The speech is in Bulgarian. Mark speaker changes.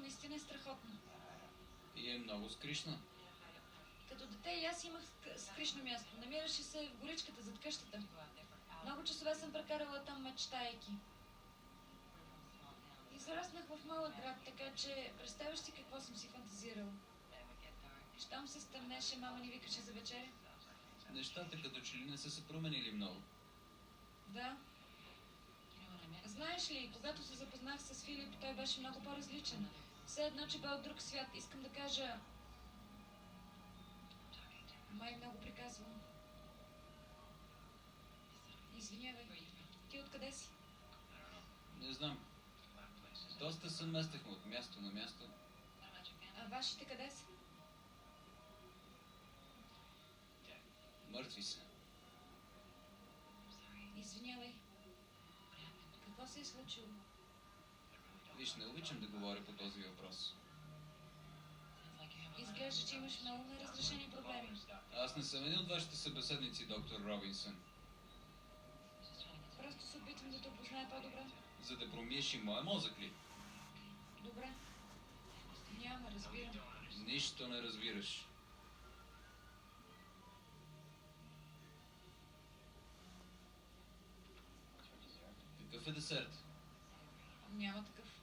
Speaker 1: наистина е страхотно.
Speaker 2: И е много скришна.
Speaker 1: Като дете и аз имах скришно място. Намираше се в горичката зад къщата. Много часове съм прекарала там, мечтайки. Израснах в малък град, така че представяш си какво съм си фантазирала. Щом се стъмнеше, мама ни викаше за вечеря.
Speaker 2: Нещата като че ли не са се променили много.
Speaker 1: Да. Знаеш ли, когато се запознах с Филип, той беше много по-различен. Все едно, че бе от друг свят. Искам да кажа... Май много приказвам. Извинявай. Ти откъде си?
Speaker 2: Не знам. Доста се местехме от място на място.
Speaker 1: А вашите къде са?
Speaker 2: Мъртви са.
Speaker 1: Извинявай. Какво се е случило?
Speaker 2: Виж, не обичам да говоря по този въпрос.
Speaker 1: Изглежда, че имаш много неразрешени проблеми.
Speaker 2: Аз не съм един от вашите събеседници, доктор Робинсън.
Speaker 1: Просто се опитвам да те опозная по-добре.
Speaker 2: За да промиеш и моя мозък ли?
Speaker 1: Добре. Няма, разбирам.
Speaker 2: Нищо не разбираш. Какъв е десерт?
Speaker 1: Няма такъв.